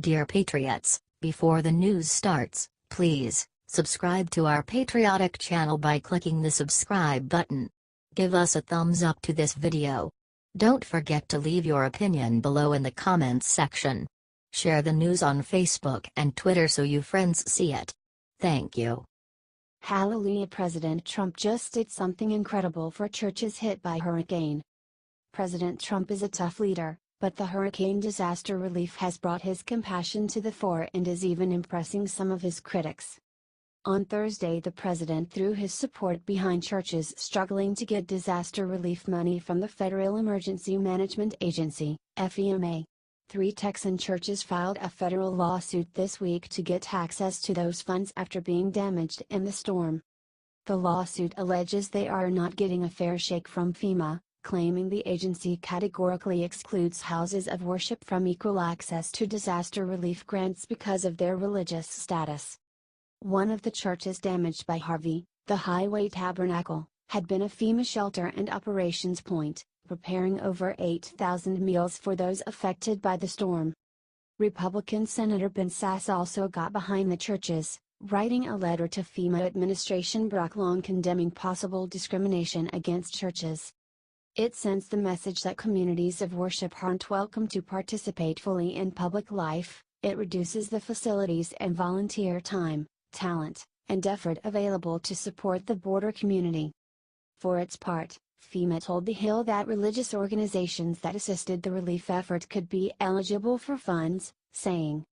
Dear Patriots, before the news starts, please subscribe to our patriotic channel by clicking the subscribe button. Give us a thumbs up to this video. Don't forget to leave your opinion below in the comments section. Share the news on Facebook and Twitter so you friends see it. Thank you. Hallelujah! President Trump just did something incredible for churches hit by hurricane. President Trump is a tough leader, but the hurricane disaster relief has brought his compassion to the fore and is even impressing some of his critics. On Thursday, the president threw his support behind churches struggling to get disaster relief money from the Federal Emergency Management Agency, FEMA. 3 Texan churches filed a federal lawsuit this week to get access to those funds after being damaged in the storm. The lawsuit alleges they are not getting a fair shake from FEMA, claiming the agency categorically excludes houses of worship from equal access to disaster relief grants because of their religious status. One of the churches damaged by Harvey, the Hi-Way Tabernacle, had been a FEMA shelter and operations point, preparing over 8,000 meals for those affected by the storm. Republican Senator Ben Sasse also got behind the churches, writing a letter to FEMA administration Brock Long condemning possible discrimination against churches. It sends the message that communities of worship aren't welcome to participate fully in public life. It reduces the facilities and volunteer time, talent, and effort available to support the border community. For its part, FEMA told The Hill that religious organizations that assisted the relief effort could be eligible for funds, saying,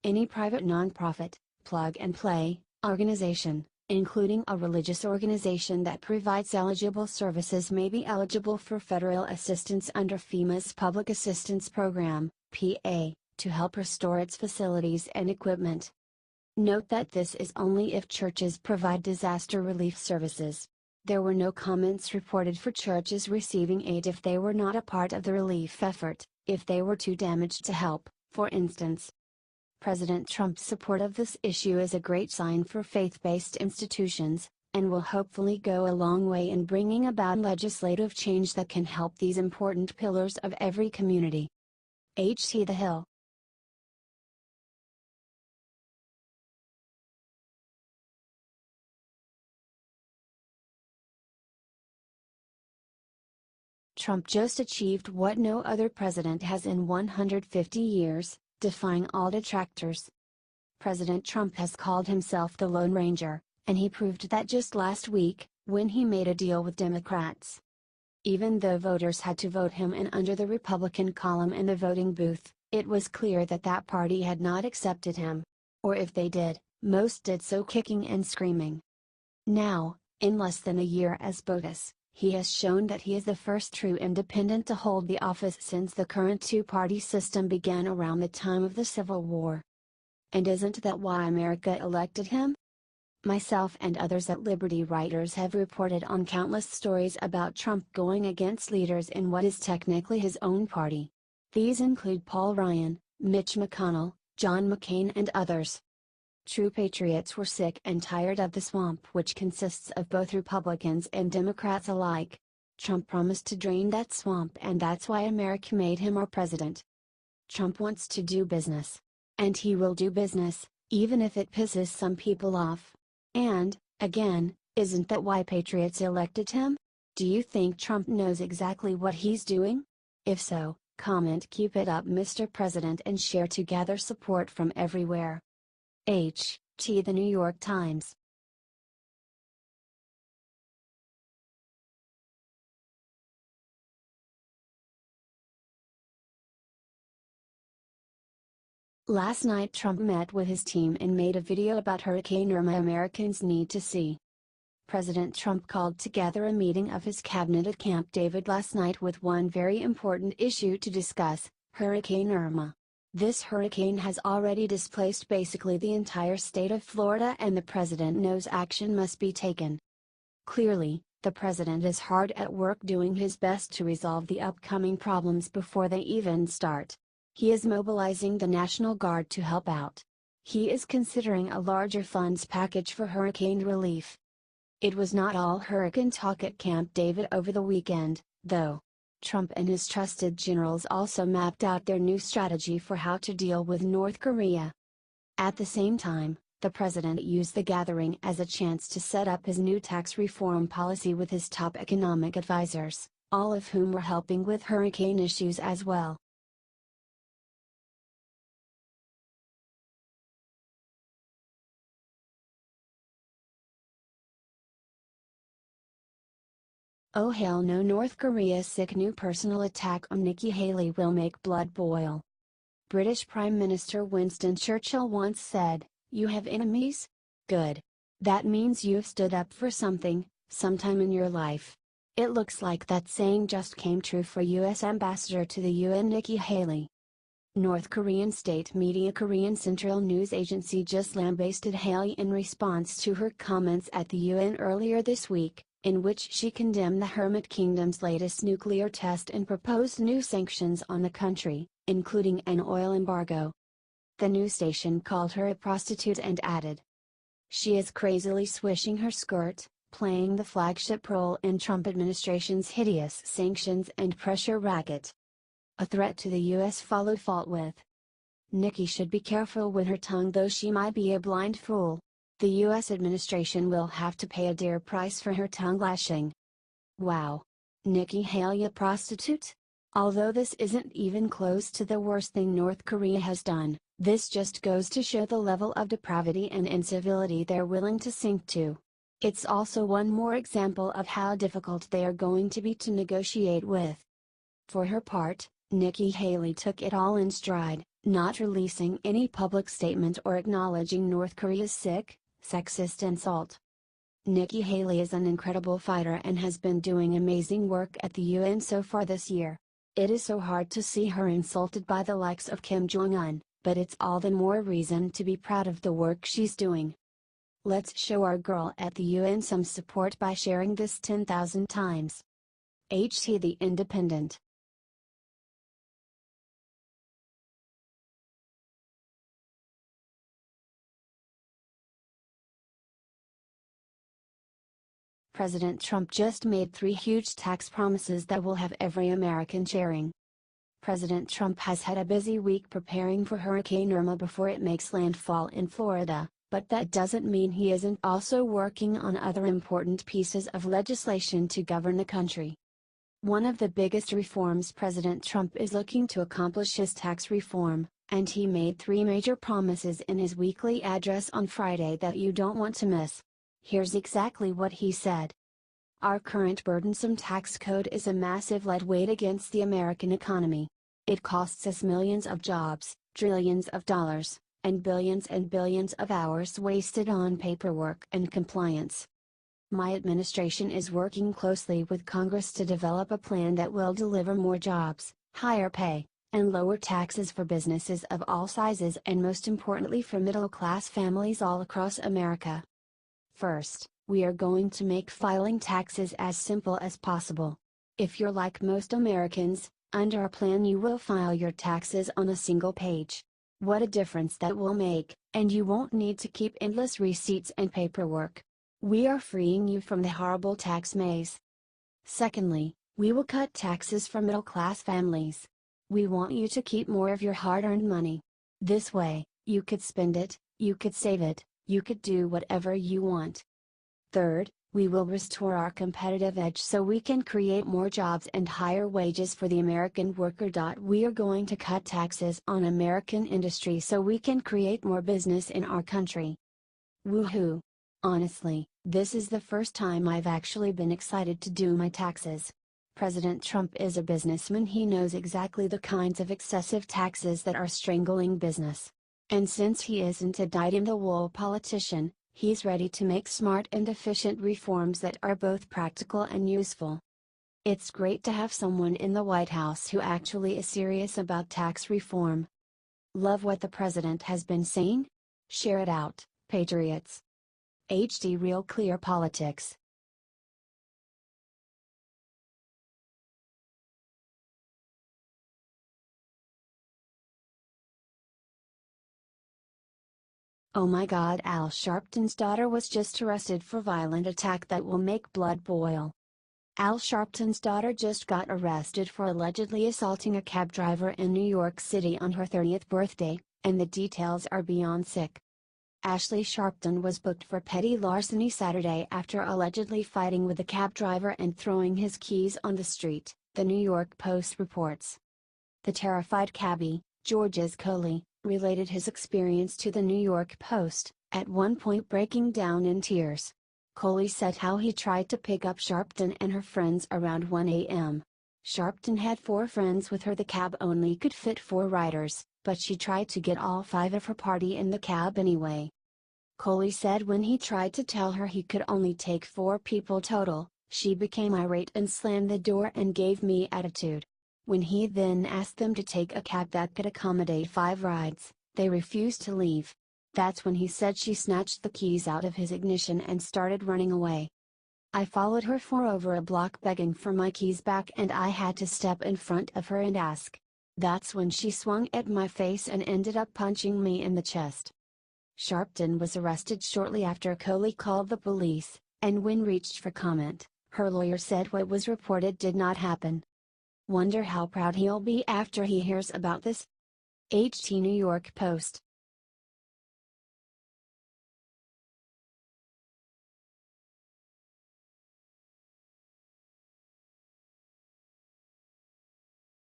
"Any private nonprofit, plug-and-play, organization, including a religious organization that provides eligible services may be eligible for federal assistance under FEMA's Public Assistance Program, PA, to help restore its facilities and equipment." Note that this is only if churches provide disaster relief services. There were no comments reported for churches receiving aid if they were not a part of the relief effort, if they were too damaged to help, for instance. President Trump's support of this issue is a great sign for faith-based institutions, and will hopefully go a long way in bringing about legislative change that can help these important pillars of every community. The Hill. Trump just achieved what no other president has in 150 years, defying all detractors. President Trump has called himself the Lone Ranger, and he proved that just last week, when he made a deal with Democrats. Even though voters had to vote him in under the Republican column in the voting booth, it was clear that that party had not accepted him. Or if they did, most did so kicking and screaming. Now, in less than a year as BOTUS, he has shown that he is the first true independent to hold the office since the current two-party system began around the time of the Civil War. And isn't that why America elected him? Myself and others at Liberty Writers have reported on countless stories about Trump going against leaders in what is technically his own party. These include Paul Ryan, Mitch McConnell, John McCain and others. True patriots were sick and tired of the swamp which consists of both Republicans and Democrats alike. Trump promised to drain that swamp and that's why America made him our president. Trump wants to do business. And he will do business, even if it pisses some people off. And, again, isn't that why patriots elected him? Do you think Trump knows exactly what he's doing? If so, comment "Keep it up Mr. President" and share to gather support from everywhere. The New York Times. Last night Trump met with his team and made a video about Hurricane Irma Americans need to see. President Trump called together a meeting of his cabinet at Camp David last night with one very important issue to discuss, Hurricane Irma. This hurricane has already displaced basically the entire state of Florida and the president knows action must be taken. Clearly, the president is hard at work doing his best to resolve the upcoming problems before they even start. He is mobilizing the National Guard to help out. He is considering a larger funds package for hurricane relief. It was not all hurricane talk at Camp David over the weekend, though. Trump and his trusted generals also mapped out their new strategy for how to deal with North Korea. At the same time, the president used the gathering as a chance to set up his new tax reform policy with his top economic advisors, all of whom were helping with hurricane issues as well. Oh hell no, North Korea's sick new personal attack on Nikki Haley will make blood boil. British Prime Minister Winston Churchill once said, "You have enemies? Good. That means you've stood up for something, sometime in your life." It looks like that saying just came true for U.S. Ambassador to the UN Nikki Haley. North Korean state media Korean Central News Agency just lambasted Haley in response to her comments at the UN earlier this week, in which she condemned the Hermit Kingdom's latest nuclear test and proposed new sanctions on the country, including an oil embargo. The news station called her a prostitute and added, "She is crazily swishing her skirt, playing the flagship role in Trump administration's hideous sanctions and pressure racket." A threat to the U.S. followed fault with. "Nikki should be careful with her tongue, though she might be a blind fool. The U.S. administration will have to pay a dear price for her tongue lashing." Wow. Nikki Haley a prostitute? Although this isn't even close to the worst thing North Korea has done, this just goes to show the level of depravity and incivility they're willing to sink to. It's also one more example of how difficult they are going to be to negotiate with. For her part, Nikki Haley took it all in stride, not releasing any public statement or acknowledging North Korea's sick, sexist insult. Nikki Haley is an incredible fighter and has been doing amazing work at the UN so far this year. It is so hard to see her insulted by the likes of Kim Jong-un, but it's all the more reason to be proud of the work she's doing. Let's show our girl at the UN some support by sharing this 10,000 times. HT The Independent. President Trump just made 3 huge tax promises that will have every American cheering. President Trump has had a busy week preparing for Hurricane Irma before it makes landfall in Florida, but that doesn't mean he isn't also working on other important pieces of legislation to govern the country. One of the biggest reforms President Trump is looking to accomplish is tax reform, and he made 3 major promises in his weekly address on Friday that you don't want to miss. Here's exactly what he said. "Our current burdensome tax code is a massive lead weight against the American economy. It costs us millions of jobs, trillions of dollars, and billions of hours wasted on paperwork and compliance. My administration is working closely with Congress to develop a plan that will deliver more jobs, higher pay, and lower taxes for businesses of all sizes and most importantly for middle-class families all across America. First, we are going to make filing taxes as simple as possible. If you're like most Americans, under our plan you will file your taxes on a single page. What a difference that will make, and you won't need to keep endless receipts and paperwork. We are freeing you from the horrible tax maze. Secondly, we will cut taxes for middle-class families. We want you to keep more of your hard-earned money. This way, you could spend it, you could save it, you could do whatever you want. Third, we will restore our competitive edge so we can create more jobs and higher wages for the American worker. We are going to cut taxes on American industry so we can create more business in our country. Woohoo! Honestly, this is the first time I've actually been excited to do my taxes. President Trump is a businessman. He knows exactly the kinds of excessive taxes that are strangling business. And since he isn't a dyed-in-the-wool politician, he's ready to make smart and efficient reforms that are both practical and useful. It's great to have someone in the White House who actually is serious about tax reform. Love what the president has been saying? Share it out, patriots. HD Real Clear Politics. Oh my God, Al Sharpton's daughter was just arrested for violent attack that will make blood boil. Al Sharpton's daughter just got arrested for allegedly assaulting a cab driver in New York City on her 30th birthday, and the details are beyond sick. Ashley Sharpton was booked for petty larceny Saturday after allegedly fighting with a cab driver and throwing his keys on the street, the New York Post reports. The terrified cabbie, Georges Coley, related his experience to the New York Post, at one point breaking down in tears. Coley said how he tried to pick up Sharpton and her friends around 1 a.m. Sharpton had 4 friends with her. The cab only could fit 4 riders, but she tried to get all 5 of her party in the cab anyway. Coley said when he tried to tell her he could only take 4 people total, she became irate and slammed the door and gave me attitude. When he then asked them to take a cab that could accommodate 5 rides, they refused to leave. That's when he said she snatched the keys out of his ignition and started running away. I followed her for over a block begging for my keys back, and I had to step in front of her and ask. That's when she swung at my face and ended up punching me in the chest. Sharpton was arrested shortly after Coley called the police, and when reached for comment, her lawyer said what was reported did not happen. Wonder how proud he'll be after he hears about this? HT New York Post.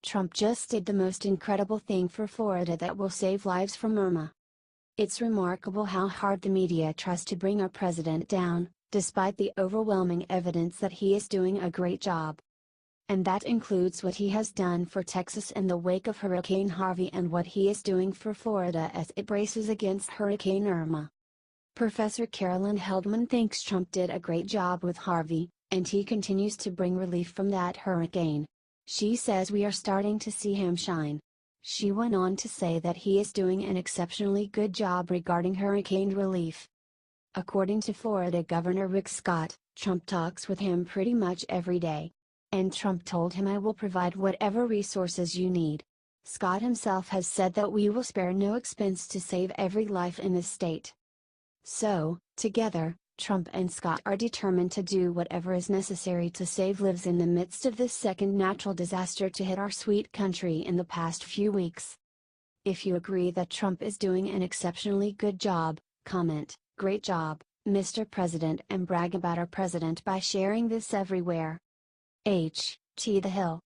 Trump just did the most incredible thing for Florida that will save lives from Irma. It's remarkable how hard the media tries to bring our president down, despite the overwhelming evidence that he is doing a great job. And that includes what he has done for Texas in the wake of Hurricane Harvey and what he is doing for Florida as it braces against Hurricane Irma. Professor Carolyn Heldman thinks Trump did a great job with Harvey, and he continues to bring relief from that hurricane. She says we are starting to see him shine. She went on to say that he is doing an exceptionally good job regarding hurricane relief. According to Florida Governor Rick Scott, Trump talks with him pretty much every day. And Trump told him, "I will provide whatever resources you need." Scott himself has said that we will spare no expense to save every life in this state. So, together, Trump and Scott are determined to do whatever is necessary to save lives in the midst of this second natural disaster to hit our sweet country in the past few weeks. If you agree that Trump is doing an exceptionally good job, comment, "Great job, Mr. President," and brag about our president by sharing this everywhere. H. T. The Hill.